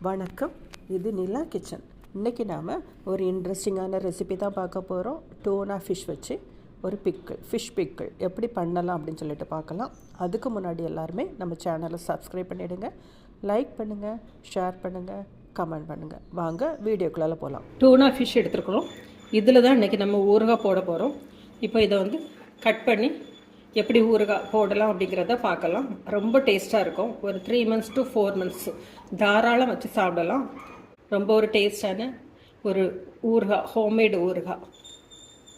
வணக்கம், இது நிலா கிச்சன். இன்றைக்கி நாம் ஒரு இன்ட்ரெஸ்டிங்கான ரெசிபி தான் பார்க்க போகிறோம். டூனா ஃபிஷ் வச்சு ஒரு ஃபிஷ் பிக்கிள் எப்படி பண்ணலாம் அப்படின்னு சொல்லிட்டு பார்க்கலாம். அதுக்கு முன்னாடி எல்லாருமே நம்ம சேனலை சப்ஸ்கிரைப் பண்ணிவிடுங்க, லைக் பண்ணுங்கள், ஷேர் பண்ணுங்கள், கமெண்ட் பண்ணுங்கள். வாங்க வீடியோக்குள்ளால போகலாம். டூனா ஃபிஷ் எடுத்துருக்குறோம். இதில் தான் இன்றைக்கி நம்ம ஊறுகாய் போட போகிறோம். இப்போ இதை கட் பண்ணி எப்படி ஊறுகாய் போடலாம் அப்படிங்கிறத பார்க்கலாம். ரொம்ப டேஸ்ட்டாக இருக்கும். ஒரு 3 months to 4 months தாராளம் வச்சு சாப்பிடலாம். ரொம்ப ஒரு டேஸ்டான ஒரு ஊறுகாய், ஹோம்மேடு ஊறுகாய்,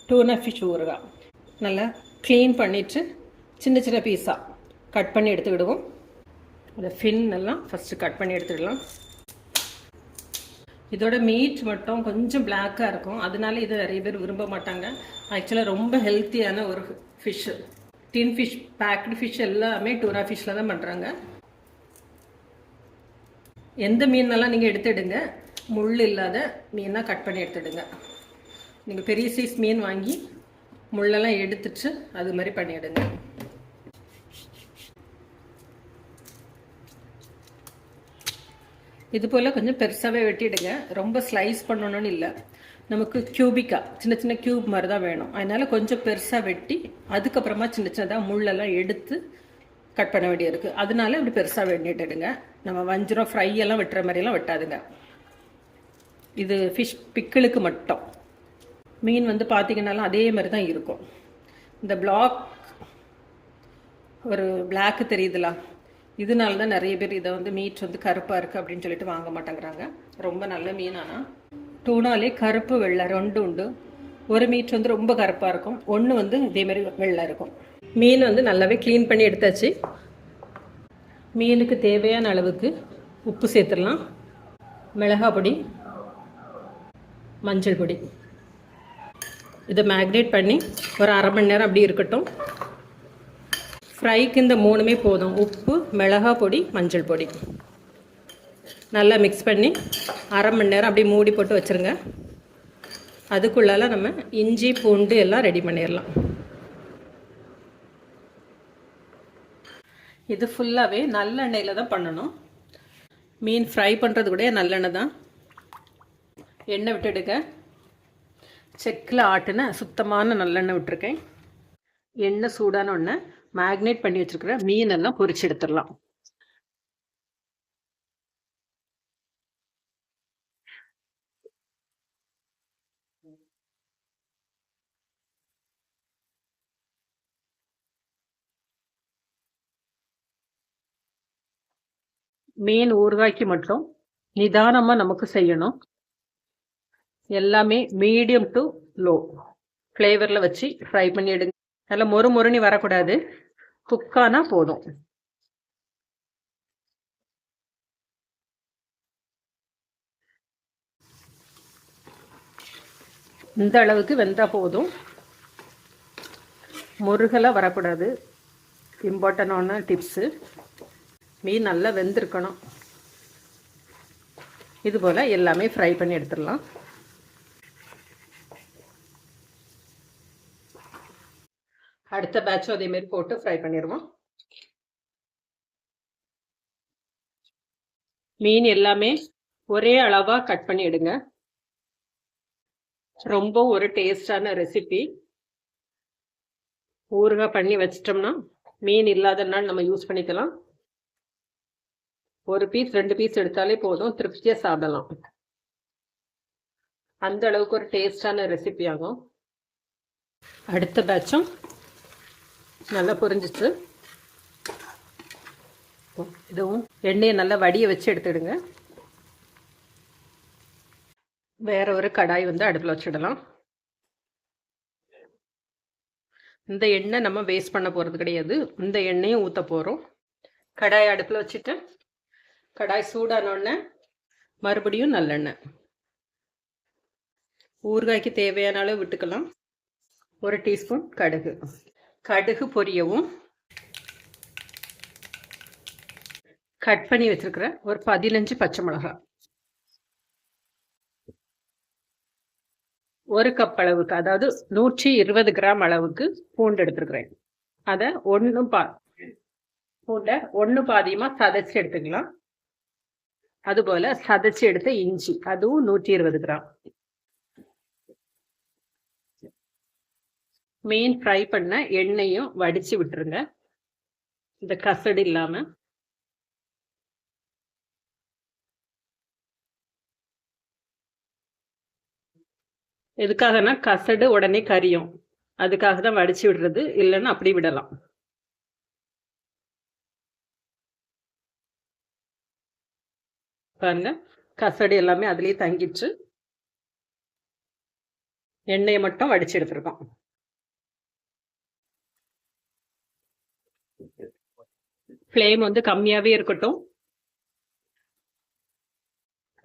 டூனா ஃபிஷ் ஊறுகாய். நல்லா க்ளீன் பண்ணிவிட்டு சின்ன சின்ன பீஸாக கட் பண்ணி எடுத்துக்கிடுவோம். அந்த ஃபின் எல்லாம் ஃபஸ்ட்டு கட் பண்ணி எடுத்துக்கலாம். இதோட மீட் மட்டும் கொஞ்சம் பிளாக்காக இருக்கும், அதனால இதை நிறைய பேர் விரும்ப மாட்டாங்க. ஆக்சுவலாக ரொம்ப ஹெல்த்தியான ஒரு fish. Tin fish, baked fish எல்லாமே டூனா ஃபிஷ்ஷில் தான் பண்ணுறாங்க. எந்த மீனெல்லாம் நீங்கள் எடுத்துடுங்க, முள் இல்லாத மீனாக கட் பண்ணி எடுத்துடுங்க. நீங்கள் பெரிய சைஸ் மீன் வாங்கி முள்ளெல்லாம் எடுத்துட்டு அது மாதிரி பண்ணிவிடுங்க. இது போல் கொஞ்சம் பெருசாகவே வெட்டிடுங்க. ரொம்ப ஸ்லைஸ் பண்ணணும்னு இல்லை, நமக்கு க்யூபிக்காக சின்ன சின்ன க்யூப் மாதிரி தான் வேணும். அதனால் கொஞ்சம் பெருசாக வெட்டி அதுக்கப்புறமா சின்ன சின்னதாக முள்ளெல்லாம் எடுத்து கட் பண்ண வேண்டிய இருக்குது. அதனால இப்படி பெருசாக வெட்டிடுங்க. நம்ம வஞ்சரம் ஃப்ரை எல்லாம் வெட்டுற மாதிரிலாம் வெட்டாதுங்க. இது ஃபிஷ் பிக்கிளுக்கு மட்டும். மீன் பார்த்திங்கனாலும் அதே மாதிரி தான் இருக்கும். இந்த ஒரு பிளாக்கு தெரியுதுல, இதனால தான் நிறைய பேர் இதை மீட் கருப்பாக இருக்குது அப்படின்னு சொல்லிட்டு வாங்க மாட்டேங்கிறாங்க. ரொம்ப நல்ல மீன். ஆனால் டூனாலே கருப்பு வெள்ளை ரெண்டு உண்டு. ஒரு மீட் ரொம்ப கருப்பாக இருக்கும், ஒன்று இதேமாரி வெள்ளை இருக்கும். மீன் நல்லாவே க்ளீன் பண்ணி எடுத்தாச்சு. மீனுக்கு தேவையான அளவுக்கு உப்பு சேர்த்துடலாம், மிளகாய் பொடி, மஞ்சள் பொடி. இதை மேக்னேட் பண்ணி ஒரு 1/2 மணி நேரம் அப்படி இருக்கட்டும். ஃப்ரைக்கு இந்த 3மே போதும். உப்பு, மிளகாய் பொடி, மஞ்சள் பொடி நல்லா மிக்ஸ் பண்ணி 1/2 மணி நேரம் அப்படியே மூடி போட்டு வச்சுருங்க. அதுக்குள்ளால நம்ம இஞ்சி பூண்டு எல்லாம் ரெடி பண்ணிடலாம். இது ஃபுல்லாகவே நல்லெண்ணெயில் தான் பண்ணணும். மீன் ஃப்ரை பண்ணுறது கூட நல்லெண்ணெய் தான். எண்ணெய் விட்டுடுங்க. செக்கில் ஆட்டுன சுத்தமான நல்லெண்ணெய் விட்டுருக்கேன். எண்ணெய் சூடான ஒன்று மேக்னேட் பண்ணி வச்சுருக்கிற மீனெல்லாம் பொரிச்சு எடுத்துடலாம். மீன் ஊறுகாய்க்கு மட்டும் நிதானமாக நமக்கு செய்யணும். எல்லாமே மீடியம் டு லோ ஃப்ளேவரில் வச்சு ஃப்ரை பண்ணி எடுங்க. நல்லா மொறுமொறுனி வரக்கூடாது, குக்கானா போதும். இந்த அளவுக்கு வெந்தால் போதும், முருகலாக வரக்கூடாது. இம்பார்ட்டண்டான டிப்ஸு. மீன் நல்லா வெந்திருக்கணும். இது போல் எல்லாமே ஃப்ரை பண்ணி எடுத்துடலாம். அடுத்த பேட்சும் அதேமாரி போட்டு ஃப்ரை பண்ணிடுவோம். மீன் எல்லாமே ஒரே அளவாக கட் பண்ணி எடுங்க. ரொம்ப ஒரு டேஸ்டான ரெசிபி. ஊறுகாய் பண்ணி வச்சிட்டோம்னா மீன் இல்லாத நாள் நம்ம யூஸ் பண்ணிக்கலாம். 1 பீஸ் 2 பீஸ் எடுத்தாலே போதும், திருப்தியாக சாப்பிடலாம். அந்த அளவுக்கு ஒரு டேஸ்டான ரெசிபி ஆகும். அடுத்த பேட்சும் நல்லா பொரிஞ்சிச்சு. இதுவும் எண்ணெயை நல்லா வடிய வச்சு எடுத்துடுங்க. வேற ஒரு கடாய் அடுப்பில் வச்சிடலாம். இந்த எண்ணெய் நம்ம வேஸ்ட் பண்ண போகிறது கிடையாது. இந்த எண்ணெயும் ஊற்ற போகிறோம். கடாய் அடுப்பில் வச்சுட்டு கடாய் சூடானோடனே மறுபடியும் நல்லெண்ணெய். ஊறுகாய்க்கு தேவையான அளவு விட்டுக்கலாம். 1 டீஸ்பூன் கடுகு. கடுகு பொரியவும் கட் பண்ணி வச்சிருக்கிற ஒரு 15 பச்சை மிளகாய், 1 கப் அளவுக்கு, அதாவது 120 கிராம் அளவுக்கு பூண்டு எடுத்துருக்குறேன். அதை பூண்டை 1 பாதியமாக சதைச்சி எடுத்துக்கலாம். அதுபோல் சதைச்சி எடுத்த இஞ்சி, அதுவும் 120 கிராம். மீன் ஃப்ரை பண்ண எண்ணெயும் வடித்து விட்டுருங்க, இந்த கசடு இல்லாமல். எதுக்காகனா கசடு உடனே கரியும், அதுக்காக தான் வடித்து விடுறது, இல்லைன்னா அப்படி விடலாம். பாருங்க, கசடு எல்லாமே அதுலேயே தங்கிச்சு. எண்ணெயை மட்டும் வடிச்சு எடுத்துருக்கோம். ஃப்ளேம் வந்து கம்மியாகவே இருக்கட்டும்.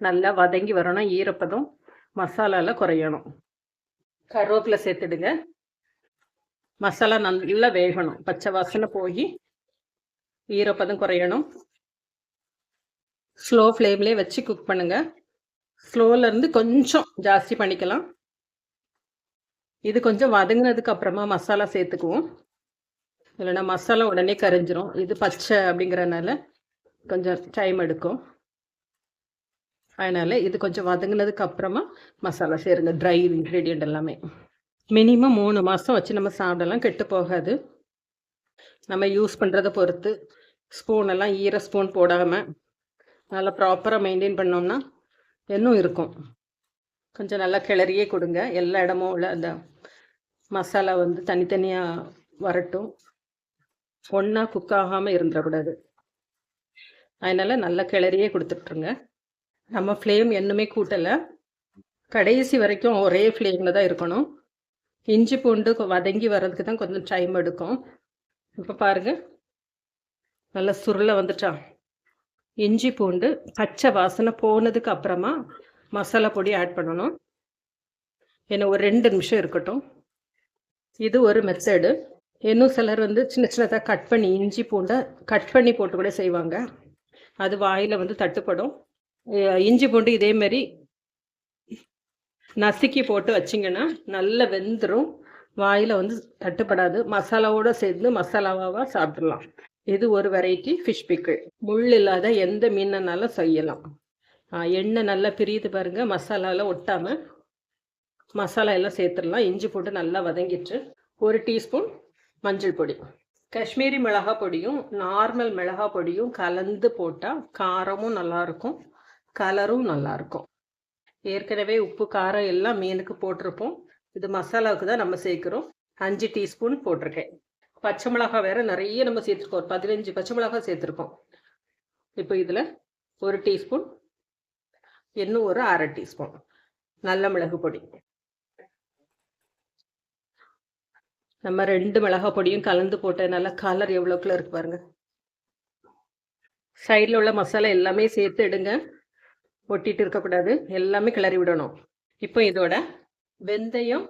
நல்லா வதங்கி வரணும், ஈரப்பதம் மசாலாவில் குறையணும். கருவேப்பிலை சேர்த்துடுங்க. மசாலா நல்லா வேகணும், பச்சை வாசனை போய் ஈரப்பதம் குறையணும். ஸ்லோ ஃப்ளேம்லேயே வச்சு குக் பண்ணுங்க. ஸ்லோலேருந்து கொஞ்சம் ஜாஸ்தி பண்ணிக்கலாம். இது கொஞ்சம் வதங்கினதுக்கு அப்புறமா மசாலா சேர்த்துக்குவோம், இல்லைன்னா மசாலா உடனே கரைஞ்சிரும். இது பச்சை அப்படிங்கிறனால கொஞ்சம் டைம் எடுக்கும். அதனால் இது கொஞ்சம் வதங்கினதுக்கு அப்புறமா மசாலா சேருங்க, ட்ரை இன்க்ரீடியண்ட் எல்லாமே. மினிமம் 3 மாதம் வச்சு நம்ம சாப்பிடலாம், கெட்டு போகாது. நம்ம யூஸ் பண்ணுறதை பொறுத்து. ஸ்பூனெல்லாம் ஈர ஸ்பூன் போடாமல் நல்லா ப்ராப்பராக மெயின்டைன் பண்ணோம்னா இன்னும் இருக்கும். கொஞ்சம் நல்லா கிளறியே கொடுங்க, எல்லா இடமும் உள்ள அந்த மசாலா வந்து தனித்தனியாக வரட்டும், ஒன்றா குக் ஆகாமல் இருந்துடக்கூடாது. அதனால் நல்லா கிளறியே கொடுத்துட்ருங்க. நம்ம ஃப்ளேம் இன்னுமே கூட்டலை, கடைசி வரைக்கும் ஒரே ஃப்ளேமில் தான் இருக்கணும். இஞ்சி பூண்டு வதங்கி வர்றதுக்கு தான் கொஞ்சம் டைம் எடுக்கும். இப்போ பாருங்கள், நல்லா சுருளை வந்துட்டா. இஞ்சி பூண்டு பச்சை வாசனை போனதுக்கு அப்புறமா மசாலா பொடி ஆட் பண்ணணும். ஏன்னா ஒரு 2 நிமிஷம் இருக்கட்டும். இது ஒரு மெத்தடு. இன்னும் சிலர் வந்து சின்ன சின்னதாக கட் பண்ணி இஞ்சி பூண்டை கட் பண்ணி போட்டு கூட செய்வாங்க, அது வாயில் வந்து தட்டுப்படும். இஞ்சி பூண்டு இதேமாரி நசுக்கி போட்டு வச்சிங்கன்னா நல்லா வெந்துடும், வாயில் வந்து தட்டுப்படாது. மசாலாவோடு சேர்ந்து மசாலாவாக சாப்பிட்றலாம். இது ஒரு வெரைட்டி ஃபிஷ் பிக்கிள். முள் இல்லாத எந்த மீனனாலும் செய்யலாம். எண்ணெய் நல்லா பிரியுது பாருங்கள், மசாலாவில் ஒட்டாமல் மசாலா எல்லாம் சேர்த்துடலாம். இஞ்சி போட்டு நல்லா வதங்கிட்டு 1 டீஸ்பூன் மஞ்சள் பொடி, காஷ்மீரி மிளகா பொடியும் நார்மல் மிளகா பொடியும் கலந்து போட்டால் காரமும் நல்லாயிருக்கும், கலரும் நல்லாயிருக்கும். ஏற்கனவே உப்பு காரம் எல்லாம் மீனுக்கு போட்டிருப்போம், இது மசாலாவுக்கு தான் நம்ம சேர்க்குறோம். 5 டீஸ்பூன் போட்டிருக்கேன். பச்சை மிளகா வேறு நிறைய நம்ம சேர்த்துருக்கோம், 15 பச்சை மிளகா சேர்த்துருக்கோம். இப்போ இதில் 1 டீஸ்பூன், இன்னும் ஒரு 1/2 டீஸ்பூன் நல்ல மிளகு பொடி. நம்ம 2 மிளகா பொடியும் கலந்து போட்டதுனால கலர் எவ்வளோ கலர் இருக்கு பாருங்க. சைடில் உள்ள மசாலா எல்லாமே சேர்த்து எடுங்க, ஒட்டிட்டு இருக்கக்கூடாது, எல்லாமே கிளறி விடணும். இப்போ இதோட வெந்தயம்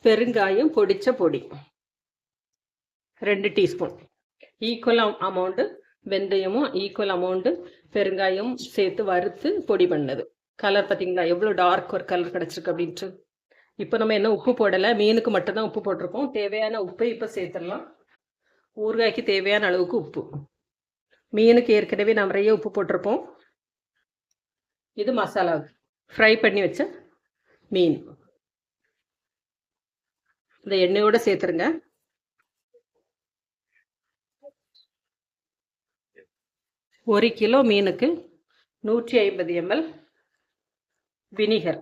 பெருங்காயம் பொடிச்ச பொடி 2 டீஸ்பூன், ஈக்குவல் அமௌண்ட்டு வெந்தயமும் ஈக்குவல் அமௌண்ட்டு பெருங்காயம் சேர்த்து வறுத்து பொடி பண்ணது. கலர் பார்த்தீங்களா எவ்வளோ டார்க் ஒரு கலர் கிடச்சிருக்கு அப்படின்ட்டு. இப்போ நம்ம என்ன உப்பு போடலை, மீனுக்கு மட்டும்தான் உப்பு போட்டிருப்போம். தேவையான உப்பை இப்போ சேர்த்துடலாம். ஊறுகாய்க்கு தேவையான அளவுக்கு உப்பு, மீனுக்கு ஏற்கனவே நிறைய உப்பு போட்டிருப்போம். இது மசாலா ஃப்ரை பண்ணி வச்ச மீன் இந்த எண்ணெயோடு சேர்த்துருங்க. ஒரு கிலோ மீனுக்கு 150 ml வினிகர்.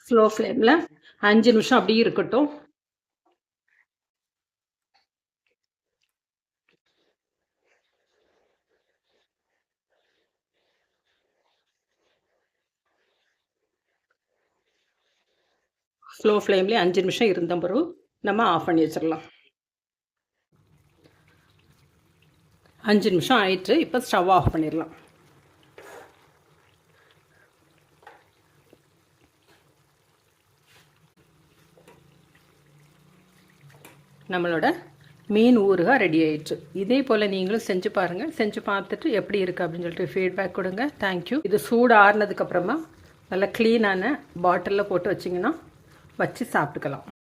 ஸ்லோ ஃப்ளேமில் 5 நிமிஷம் அப்படியே இருக்கட்டும். ஸ்லோ ஃப்ளேம்லேயே 5 நிமிஷம் இருந்த பிறகு நம்ம ஆஃப் பண்ணி வச்சிடலாம். 5 நிமிஷம் ஆயிட்டு, இப்போ ஸ்டவ் ஆஃப் பண்ணிடலாம். நம்மளோட மீன் ஊறுகாய் ரெடி ஆயிடுச்சு. இதே போல் நீங்களும் செஞ்சு பாருங்கள். செஞ்சு பார்த்துட்டு எப்படி இருக்குது அப்படின்னு சொல்லிட்டு ஃபீட்பேக் கொடுங்க. தேங்க்யூ. இது சூடு ஆறுனதுக்கப்புறமா நல்லா க்ளீனான பாட்டிலில் போட்டு வச்சிங்கன்னா வச்சு சாப்பிட்டுக்கலாம்.